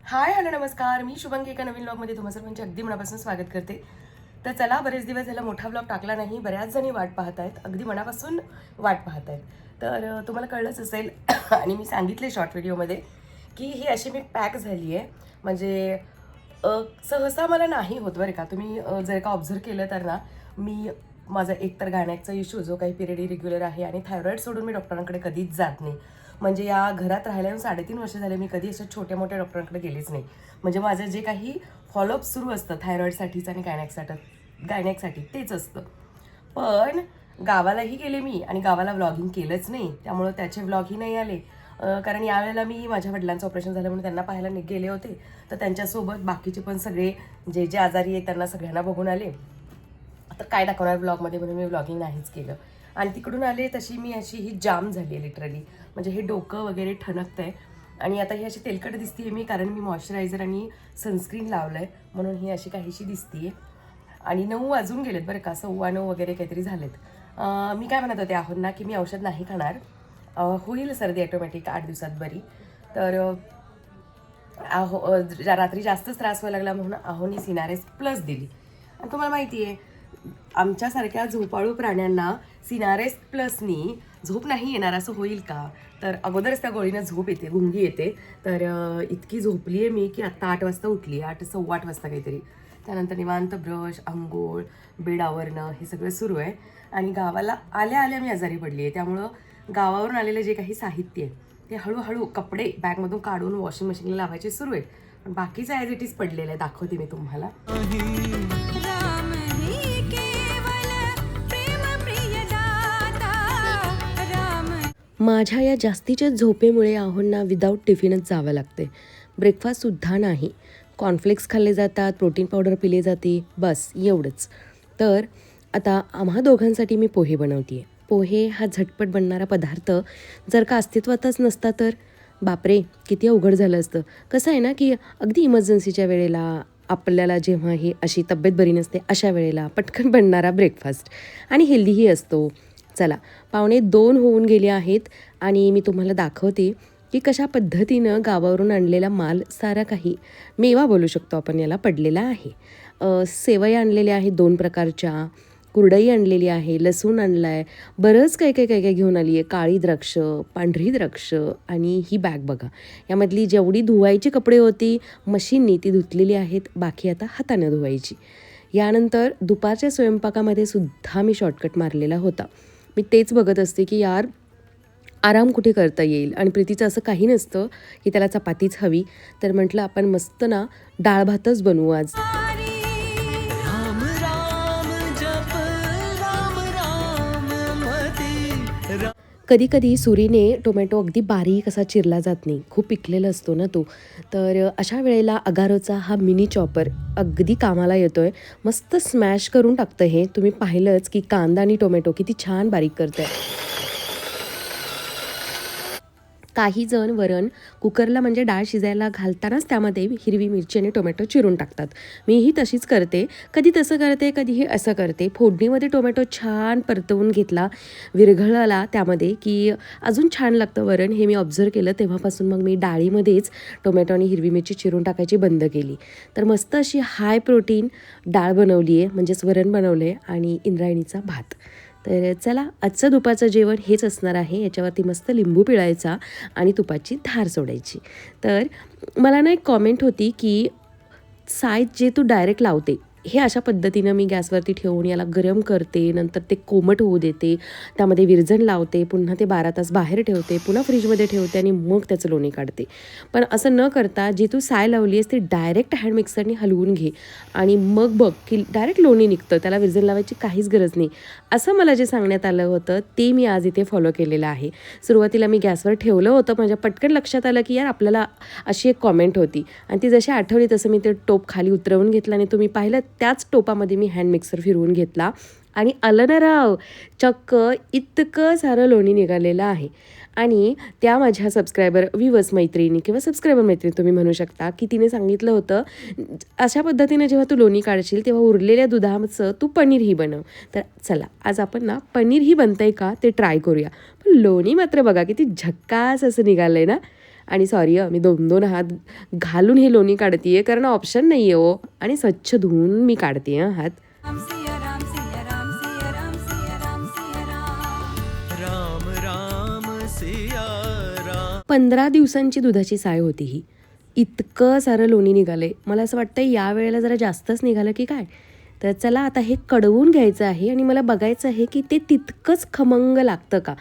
Hi hello नमस्कार. मी शुभंगी एका नवीन व्लॉगमध्ये तुम्हा सर्वांचे अगदी मनापासून स्वागत करते. तर चला, बरेच दिवस झाला मोठा व्लॉग टाकला नाही. बऱ्याच जणी वाट पाहत आहेत, अगदी मनापासून वाट पाहत आहेत. तर तुम्हाला कळलंच असेल आणि मी सांगितले शॉर्ट व्हिडिओमध्ये की ही अशी मी पॅक झाली आहे. म्हणजे सहसा मला नाही होत बरं का. तुम्ही जर का ऑब्झर्व केलं तर ना, मी माझा एकतर गाण्याचा इश्यू जो काही पिरियड इरेग्युलर आहे आणि थायरॉईड सोडून मी डॉक्टरांकडे कधीच जात नाही. म्हणजे या घरात राहिल्यावर 3.5 वर्ष झाले मी कधी अशा छोट्या मोठ्या डॉक्टरांकडे गेलेच नाही. म्हणजे माझं जे काही फॉलोअप सुरू असतं थायरॉईडसाठीचं आणि गायनॅकसाठी तेच असतं. पण गावालाही गेले मी आणि गावाला व्लॉगिंग केलंच नाही, त्यामुळं त्याचे व्लॉगही नाही आले. कारण यावेळेला मी माझ्या वडिलांचं ऑपरेशन झालं म्हणून त्यांना पाहायला गेले होते. तर त्यांच्यासोबत बाकीचे पण सगळे जे जे आजारी आहेत त्यांना सगळ्यांना बघून आले. आता काय दाखवणार व्लॉगमध्ये म्हणून मी व्लॉगिंग नाहीच केलं. आणि तिकडून आले तशी मी अशी ही जाम झाली आहे लिटरली. म्हणजे हे डोकं वगैरे ठणकतं आहे. आणि आता ही अशी तेलकट दिसते मी, कारण मी मॉइश्चरायझर आणि सनस्क्रीन लावलं आहे म्हणून ही अशी काहीशी दिसते आहे. आणि 9 वाजून गेलेत बरं का, 9:15 वगैरे काहीतरी झालेत. मी काय म्हणत होते आहोत ना, की मी औषध नाही खाणार. होईल सर्दी ॲटोमॅटिक 8 दिवसात बरी. तर रात्री जास्तच त्रास व्हायला लागला म्हणून आहोनी सिनारेस्ट प्लस दिली. आणि तुम्हाला माहिती आहे, आमच्यासारख्या झोपाळू प्राण्यांना सिनारेस्ट प्लसनी झोप नाही येणार असं होईल का? तर अगोदरच त्या गोळीनं झोप येते, गुंगी येते. तर इतकी झोपली आहे मी की आत्ता 8 वाजता उठली, 8 सव्वा 8 वाजता काहीतरी. त्यानंतर निवांत ब्रश, अंघोळ, बेड आवरणं हे सगळं सुरू आहे. आणि गावाला आल्या आल्या मी आजारी पडली आहे. त्यामुळं गावावरून आलेलं जे काही साहित्य आहे ते हळूहळू कपडे बॅगमधून काढून वॉशिंग मशीनला लावायचे सुरू आहे. पण बाकीचं ॲज इट इज पडलेलं आहे, दाखवते मी तुम्हाला. माझ्या या जास्तीच्या झोपेमुळे आहोंना विदाऊट टिफिनच जावं लागते. ब्रेकफास्टसुद्धा नाही. कॉर्नफ्लेक्स खाल्ले जातात, प्रोटीन पावडर पिले जाते, बस एवढंच. तर आता आम्हा दोघांसाठी मी पोहे बनवते आहे. पोहे हा झटपट बनणारा पदार्थ जर का अस्तित्वातच नसता तर बापरे, किती अवघड झालं असतं. कसं आहे ना, की अगदी इमर्जन्सीच्या वेळेला आपल्याला जेव्हा ही अशी तब्येत बरी नसते अशा वेळेला पटकन बनणारा ब्रेकफास्ट आणि हेल्दीही असतो. चला, 1:45 होऊन गेले आहेत आणि मी तुम्हाला दाखवते की कशा पद्धतीनं गावावरून आणलेला माल सारा काही मेवा बोलू शकतो आपण याला पडलेला आहे. सेवई आणलेल्या आहेत 2 प्रकारच्या, कुरडई आणलेली आहे, लसूण आणला आहे, बरंच काय काय काय काय घेऊन आली आहे. काळी द्राक्ष, पांढरी द्राक्ष आणि ही बॅग बघा. यामधली जेवढी धुवायची कपडे होती मशीननी ती धुतलेली आहेत, बाकी आता हाताने धुवायची. यानंतर दुपारच्या स्वयंपाकामध्ये सुद्धा मी शॉर्टकट मारलेला होता. मी तेच बघत असते की यार आराम कुठे करता येईल. आणि प्रीतीचं असं काही नसतं की त्याला चपातीच हवी. तर म्हटलं आपण मस्त ना डाळ भातच बनवू आज. कधी कधी सुरीने टोमॅटो अगदी बारीक असा चिरला जात नाही, खूप पिकलेला असतो ना तो. तर अशा वेळेला अगारोचा हा मिनी चॉपर अगदी कामाला येतो आहे. मस्त स्मॅश करून टाकतं हे. तुम्ही पाहिलंच की कांदा आणि टोमॅटो किती छान बारीक करतं आहे. काही जण वरण कुकरला म्हणजे डाळ शिजायला घालतानाच त्यामध्ये हिरवी मिरची आणि टोमॅटो चिरून टाकतात. मीही तशीच करते. कधी तसं करते, कधीही असं करते. फोडणीमध्ये टोमॅटो छान परतवून घेतला, विरघळला त्यामध्ये की अजून छान लागतं वरण. हे मी ऑब्झर्व केलं तेव्हापासून मग मी डाळीमध्येच टोमॅटो आणि हिरवी मिरची चिरून टाकायची बंद केली. तर मस्त अशी हाय प्रोटीन डाळ बनवली आहे, म्हणजेच वरण बनवलं आहे आणि इंद्रायणीचा भात. तर चला, आजचं दुपारचं जेवण हेच असणार आहे. याच्यावरती मस्त लिंबू पिळायचा आणि तुपाची धार सोडायची. तर मला ना एक कॉमेंट होती की साय जे तू डायरेक्ट लावते हे अशा पद्धतीनं मी गॅसवरती ठेवून याला गरम करते, नंतर ते कोमट होऊ देते, त्यामध्ये विरजण लावते, पुन्हा ते 12 तास बाहेर ठेवते, पुन्हा फ्रीजमध्ये ठेवते आणि मग त्याचं लोणी काढते. पण असं न करता जी तू साय लावली आहेस ती डायरेक्ट हँड मिक्सरने हलवून घे आणि मग बघ की डायरेक्ट लोणी निघतं, त्याला विरजण लावायची काहीच गरज नाही. असं मला जे सांगण्यात आलं होतं ते मी आज इथे फॉलो केलेलं आहे. सुरुवातीला मी गॅसवर ठेवलं होतं, माझ्या पटकन लक्षात आलं की यार आपल्याला अशी एक कॉमेंट होती आणि ती जशी आठवली तसं मी ते टोप खाली उतरवून घेतलं आणि तुम्ही पाहिलं त्याच टोपामध्ये मी हँड मिक्सर फिरवून घेतला आणि आलं ना राव, चक्क इतकं सारं लोणी निघालेलं आहे. आणि त्या माझ्या सबस्क्रायबर व्ह्यूअर्स मैत्रिणी किंवा सबस्क्रायबर मैत्रिणी तुम्ही म्हणू शकता की तिने सांगितलं होतं अशा पद्धतीने जेव्हा तू लोणी काढशील तेव्हा उरलेल्या दुधाचं तू पनीरही बनव. तर चला, आज आपण ना पनीरही बनतंय का ते ट्राय करूया. पण लोणी मात्र बघा किती झक्कास असं निघालं आहे ना. आणि सॉरी मी 2-2 हात घालून ही लोणी काढते आहे, कारण ऑप्शन नाही आहे हो. आणि स्वच्छ धुवून मी काढते हात. राम सिया राम सिया राम सिया राम सिया राम सिया राम राम राम सिया राम. 15 दिवसांची दुधाची साय होती ही. इतकं सारं लोणी निघालं. मला असं वाटतं या वेळेला जरा जास्तच निघालं की काय. तर चला आता हे कडवून घ्यायचं आहे आणि मला बघायचं आहे की ते तितकंच खमंग लागतं का.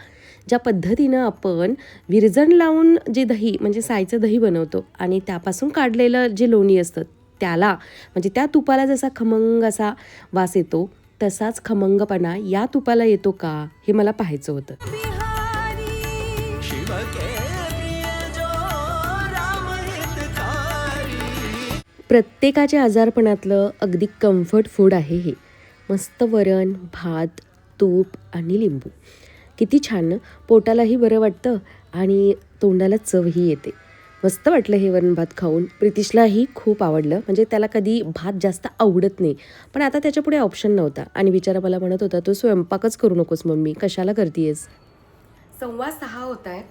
ज्या पद्धतीनं आपण विरजण लावून जे दही म्हणजे सायचं दही बनवतो आणि त्यापासून काढलेलं जे लोणी असतं त्याला म्हणजे त्या तुपाला जसा खमंग असा वास येतो तसाच खमंगपणा या तुपाला येतो का हे मला पाहायचं होतं. बिहारी शिव के प्रिय जो राम हितकारी. प्रत्येकाच्या आजारपणातलं अगदी कम्फर्ट फूड आहे हे. मस्त वरण, भात, तूप आणि लिंबू. किती छान ना. पोटालाही बरं वाटतं आणि तोंडाला चवही येते. मस्त वाटलं हे वरण भात खाऊन. प्रितिशलाही खूप आवडलं. म्हणजे त्याला कधी भात जास्त आवडत नाही, पण आता त्याच्यापुढे ऑप्शन नव्हता आणि बिचारा मला म्हणत होता, तू स्वयंपाकच करू नकोस मम्मी, कशाला करतेयस. 6:15 होत आहेत.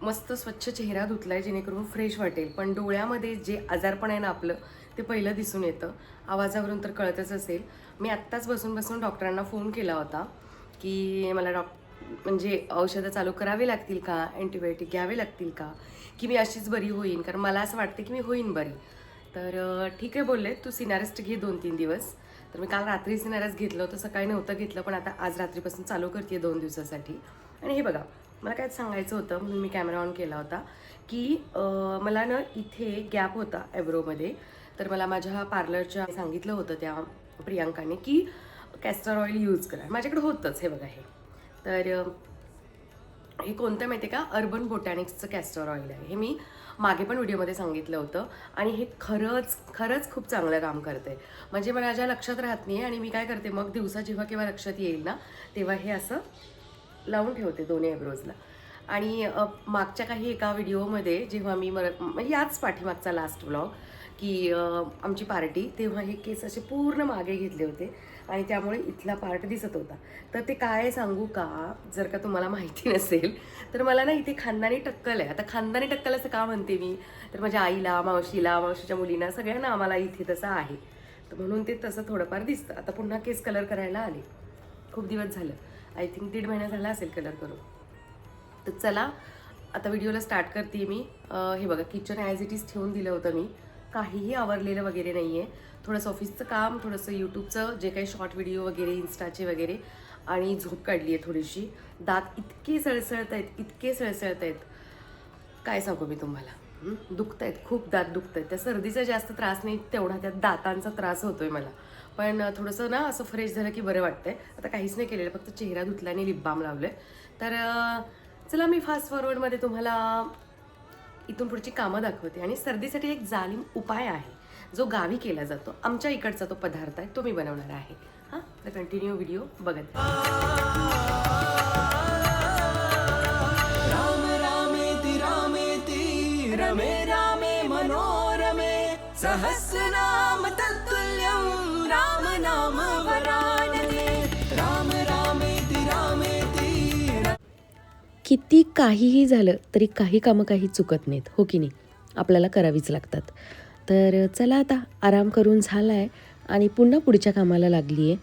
मस्त स्वच्छ चेहरा धुतलाय जेणेकरून फ्रेश वाटेल, पण डोळ्यामध्ये जे आजारपण आहे ना आपलं ते पहिलं दिसून येतं. आवाजावरून तर कळतच असेल. मी आत्ताच बसून डॉक्टरांना फोन केला होता की मला म्हणजे औषधं चालू करावी लागतील का, अँटीबायोटिक घ्यावे लागतील का, की मी अशीच बरी होईन, कारण मला असं वाटतं की मी होईन बरी. तर ठीक आहे बोलले, तू सिनारेस्ट घे 2-3 दिवस. तर मी काल रात्री सिनारेस्ट घेतलं होतं, सकाळी नव्हतं घेतलं, पण आता आज रात्रीपासून चालू करते 2 दिवसासाठी. आणि हे बघा, मला काय सांगायचं होतं म्हणून मी कॅमेरा ऑन केला होता की मला ना इथे गॅप होता ॲब्रोमध्ये. तर मला माझ्या पार्लरच्या सांगितलं होतं त्या प्रियांकाने की कॅस्टर ऑइल यूज करा. माझ्याकडे होतंच हे बघा हे. तर हे कोणतं माहिती आहे का, अर्बन बोटॅनिक्सचं कॅस्टर ऑइल आहे. हे मी मागे पण व्हिडिओमध्ये सांगितलं होतं आणि हे खरंच खूप चांगलं काम करतं आहे. म्हणजे माझ्या लक्षात राहत नाही आणि मी काय करते मग दिवसा जेव्हा केव्हा लक्षात येईल ना तेव्हा हे असं लावून ठेवते दोन्ही आयब्रोजला. आणि मागच्या काही एका व्हिडिओमध्ये जेव्हा मी म्हणजे याच पाठीमागचा लास्ट व्लॉग की आमची पार्टी, तेव्हा हे केस असे पूर्ण मागे घेतले होते आणि त्यामुळे इथला पार्ट दिसत होता. तर ते काय सांगू का, जर का तुम्हाला माहिती नसेल तर मला ना इथे खानदानी टक्कल आहे. आता खानदानी टक्कल असं का म्हणते मी, तर माझ्या आईला, मावशीला, मावशीच्या मुलींना, सगळ्यांना आम्हाला इथे तसं आहे. तर म्हणून ते तसं थोडंफार दिसतं. आता पुन्हा केस कलर करायला आले, खूप दिवस झालं, आय थिंक 1.5 महिना झाला असेल कलर करून. तर चला आता व्हिडिओला स्टार्ट करते मी. हे बघा, किचन ॲज इट इज ठेवून दिलं होतं मी, काहीही आवरलेलं वगैरे नाही आहे. थोडंसं ऑफिसचं काम, थोडंसं यूट्यूबचं जे काही शॉर्ट व्हिडिओ वगैरे, इन्स्टाचे वगैरे, आणि झोप काढली आहे थोडीशी. दात इतके सळसळत आहेत, काय सांगू मी तुम्हाला. दुखत आहेत, खूप दात दुखत आहेत. त्या सर्दीचा जास्त त्रास नाही तेवढा त्या दातांचा त्रास होतोय मला. पण थोडंसं ना असं फ्रेश झालं की बरं वाटतंय. आता काहीच नाही केलेलं, फक्त चेहरा धुतला आणि लिप बाम लावलं. तर चला मी फास्ट फॉरवर्डमध्ये तुम्हाला इथून पुढची कामं दाखवते. आणि सर्दीसाठी एक जालीम उपाय आहे जो गावी केला जातो, आमच्या इकडचा तो पदार्थ आहे, तो मी बनवणार आहे. हां, तर कंटिन्यू व्हिडिओ बघत. राम रामेति रामेति रमे रामे मनोरमे सहस्रनाम तत्तुल्यं राम नाम वरानने. राम रामेति रामेति. किती काहीही झालं तरी काही कामं काही चुकत नाहीत, हो की नाही, आपल्याला करावीच लागतात. तर चला आता आराम करून झाला आहे आणि पुन्हा पुढच्या कामाला लागली आहे.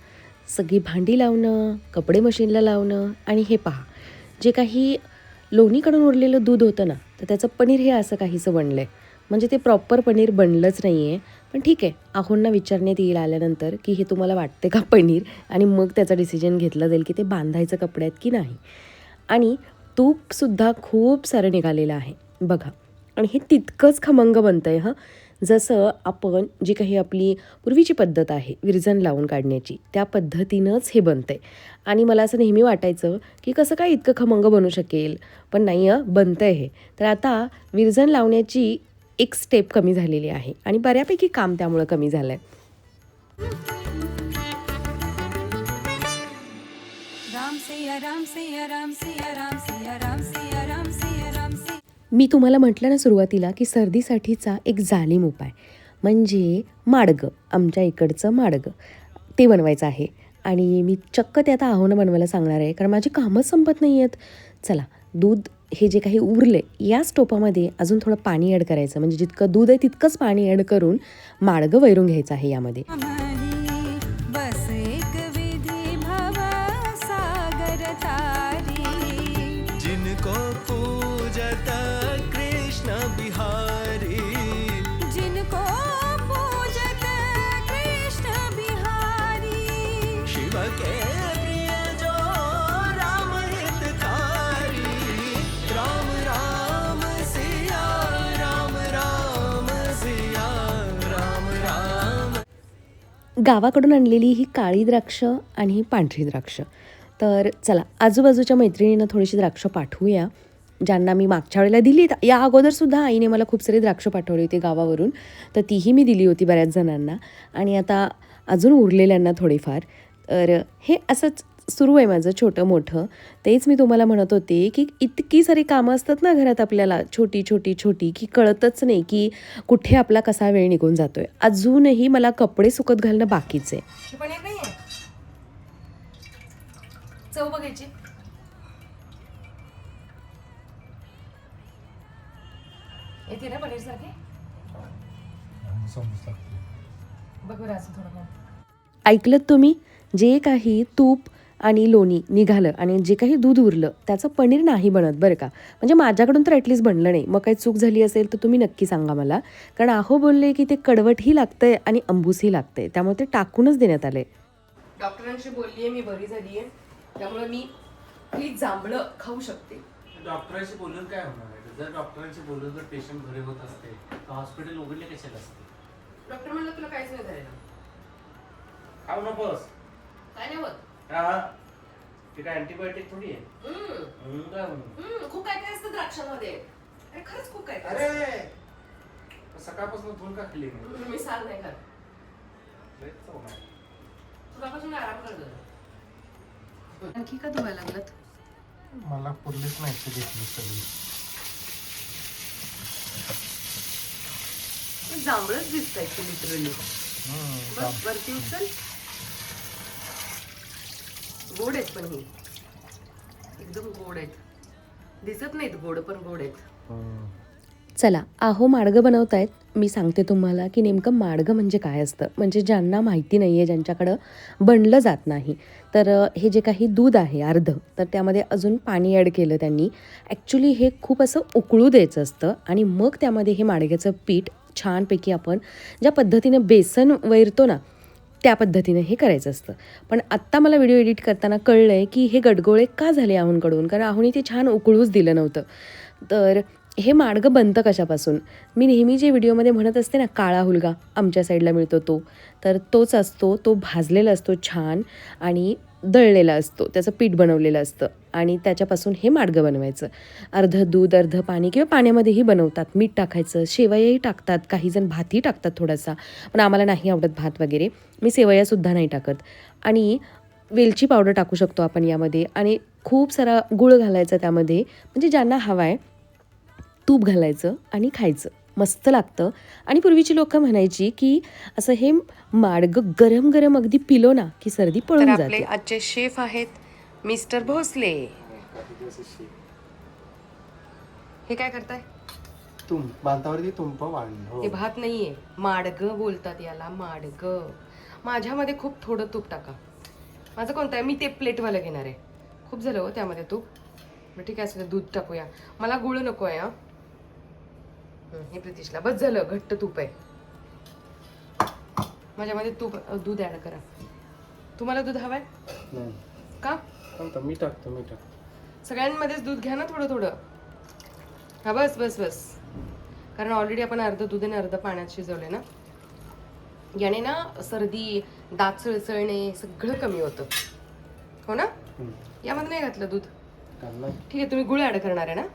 सगळी भांडी लावणं, कपडे मशीनला लावणं. आणि हे पहा, जे काही लोणीकडून उरलेलं दूध होतं ना, तर त्याचं पनीर हे असं काहीसं बनलं आहे. म्हणजे ते प्रॉपर पनीर बनलंच नाही आहे, पण ठीक आहे, आहोंना विचारण्यात येईल आल्यानंतर की हे तुम्हाला वाटते का पनीर, आणि मग त्याचा डिसिजन घेतला जाईल की ते बांधायचं कपड्यात की नाही. आणि तूपसुद्धा खूप सारं निघालेलं आहे बघा, आणि हे तितकंच खमंग बनतं आहे. हां, जसं आपण जी काही आपली पूर्वीची पद्धत आहे विरजण लावून काढण्याची, त्या पद्धतीनंच हे बनतं आहे. आणि मला असं नेहमी वाटायचं की कसं काय इतकं खमंग बनू शकेल, पण नाही बनतं आहे हे. तर आता विरजण लावण्याची एक स्टेप कमी झालेली आहे आणि बऱ्यापैकी काम त्यामुळं कमी झालं आहे. राम सिया राम सिया राम सिया राम सिया राम सिया राम सिया राम सिया. मी तुम्हाला म्हटलं ना सुरुवातीला की सर्दीसाठीचा एक जालीम उपाय म्हणजे माडगं, आमच्या इकडचं माडगं, ते बनवायचं आहे. आणि मी चक्क ते आता आहोंना बनवायला सांगणार आहे, कारण माझी कामच संपत नाही आहेत. चला, दूध हे जे काही उरले याच टोपामध्ये अजून थोडं पाणी ॲड करायचं, म्हणजे जितकं दूध आहे तितकंच पाणी ॲड करून माडगं वैरून घ्यायचं आहे यामध्ये. अमरी बस एक विधि भव सागर तारी जिनको पूजत कृष्ण बिहारी, जिनको पूजत कृष्ण बिहारी शिव के प्रिय जो राम हितकारी, राम राम सिया राम राम सिया राम राम. गावाकडून आणलेली ही काळी द्राक्ष आणि ही पांढरी द्राक्ष. तर चला आजूबाजूच्या मैत्रिणींना थोडीशी द्राक्ष पाठवूया, ज्यांना मी मागच्या वेळेला दिली. या अगोदरसुद्धा आईने मला खूप सारी द्राक्ष पाठवली होती गावावरून, तर तीही मी दिली होती बऱ्याच जणांना, आणि आता अजून उरलेल्यांना थोडीफार. तर हे असंच सुरू आहे माझं छोटं मोठं. तेच मी तुम्हाला म्हणत होते की इतकी सारी कामं असतात ना घरात आपल्याला, छोटी छोटी छोटी, की कळतच नाही की कुठे आपला कसा वेळ निघून जातोय. अजूनही मला कपडे सुकत घालणं बाकीच आहे. पनीर नाही आहे, चव बघायची. येते ना पनीर सारखे, बघ बरं असं थोडं. ऐकलत तुम्ही, जे काही तूप आणि लोणी निघालं आणि जे काही दूध उरलं त्याचं पनीर नाही बनत बरं का. म्हणजे माझ्याकडून तर ॲटलिस्ट बनलं नाही. मग काही चूक झाली असेल तर तुम्ही नक्की सांगा मला, कारण आहो बोलले की ते कडवटही लागतंय आणि अंबूसही लागतंय, त्यामुळे ते टाकूनच देण्यात आले. डॉक्टरांशी बोललीये मी, बरी झालीये, त्यामुळे मी प्लीज जांभळं खाऊ शकते. डॉक्टरांशी बोलून काय होणार आहे? जर डॉक्टरांशी बोलून जर पेशंट बरे होत असते तर हॉस्पिटल उघडले कशाला असते? डॉक्टर म्हणलं तुला काहीच नाही झालेलं. खाऊ नकोस. काय नाही होत. हा, ते काय अँटीबायोटिक थोडी आहे. काय म्हणून? खूप काय काय असतं द्राक्षामध्ये. अरे खरंच खूप काय काय अरे सकाळपासून धुवून का खाल्ली नाही? असतं. मी साल नाही खात. लयच चव नाही. तुझ्यापासून आराम करतो. आणखी का धुवायला लागलात? मला पुरलीच नाही ती घेतली सगळी. जांभळच दिसत आहे लिटरली. बस वरती उचल. गोड आहेत पण ही एकदम गोड आहेत. दिसत नाहीत गोड पण गोड आहेत. चला आहो माडगं बनवतायत. मी सांगते तुम्हाला की नेमकं माडगं म्हणजे काय असतं. म्हणजे ज्यांना माहिती नाही आहे, ज्यांच्याकडं बनलं जात नाही, तर हे जे काही दूध आहे अर्ध, तर त्यामध्ये अजून पाणी ॲड केलं त्यांनी. ॲक्च्युली हे खूप असं उकळू द्यायचं असतं आणि मग त्यामध्ये हे माडग्याचं पीठ छानपैकी आपण ज्या पद्धतीनं बेसन वैरतो ना त्या पद्धतीनं हे करायचं असतं. पण आत्ता मला व्हिडिओ एडिट करताना कळलं आहे की हे गडगोळे का झाले आहूंकडून, कारण आहूने ते छान उकळूच दिलं नव्हतं. तर हे माडगं बनतं कशापासून? मी नेहमी जे व्हिडिओमध्ये म्हणत असते ना, काळा हुलगा आमच्या साईडला मिळतो तो, तर तोच असतो. तो भाजलेला असतो छान आणि दळलेला असतो, त्याचं पीठ बनवलेलं असतं आणि त्याच्यापासून हे माडगं बनवायचं. अर्धं दूध अर्धं पाणी किंवा पाण्यामध्येही बनवतात. मीठ टाकायचं, शेवयाही टाकतात, काहीजण भातही टाकतात थोडासा, पण आम्हाला नाही आवडत भात वगैरे. मी शेवयासुद्धा नाही टाकत. आणि वेलची पावडर टाकू शकतो आपण यामध्ये आणि खूप सारा गूळ घालायचा त्यामध्ये, म्हणजे ज्यांना हवा आहे. तूप घालायचं आणि खायचं, मस्त लागतं. आणि पूर्वीची लोकं म्हणायची की असं हे माडगं गरम गरम अगदी पिलो ना की सर्दी तर पळून आपले जाते. आजचे शेफ आहेत मिस्टर भोसले. हे काय करताय? भातावरती तुंप वाढलं. हे भात नाहीये, माडगं बोलतात याला, माडगं. माझ्यामध्ये खूप थोडं तूप टाका. माझं कोणतं आहे? मी ते प्लेटवालं घेणार आहे. खूप झालं हो त्यामध्ये तूप. बरं ठीक आहे, असं दूध टाकूया. मला गुळ नको आहे. हे प्रितिशला बस झालं, घट्ट तूप आहे. माझ्यामध्ये दूध ऍड करा. तुम्हाला दूध हवंय का? मी टाकतो. सगळ्यांमध्येच दूध घ्या ना थोडं थोडं. हा बस बस बस, कारण ऑलरेडी आपण अर्ध दूध आणि अर्ध पाण्यात शिजवले ना. याने ना सर्दी, दात सळसळणे सगळं कमी होतं, हो ना. यामध्ये नाही घातलं दूध, ठीक आहे. तुम्ही गुळ ऍड करणार आहे ना?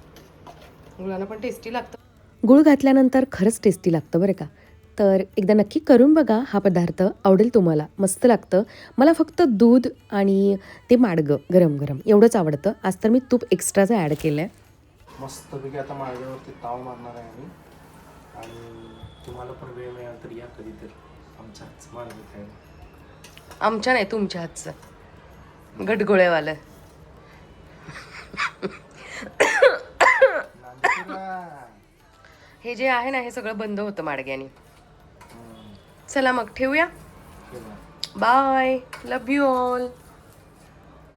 गुळानं पण टेस्टी लागतं. गूळ घातल्यानंतर खरंच टेस्टी लागतं बरं का. तर एकदा नक्की करून बघा, हा पदार्थ आवडेल तुम्हाला, मस्त लागतं. मला फक्त दूध आणि ते माडगं गरम गरम एवढंच आवडतं. आज तर मी तूप एक्स्ट्राचं ॲड केलं आहे. मस्तपैकी आता माळ्यावरती ताव मारणार आहे आम्ही. आणि तुम्हाला पण वेळ मिळाला तर या कधी तर आमच्या हातचं माळगं खायला. आमच्या नाही, तुमच्या हातचं गडगोळेवालं. हे जे आहे ना हे सगळं बंद होतं माडग्याने. चला मग ठेवूया. Bye, love you all.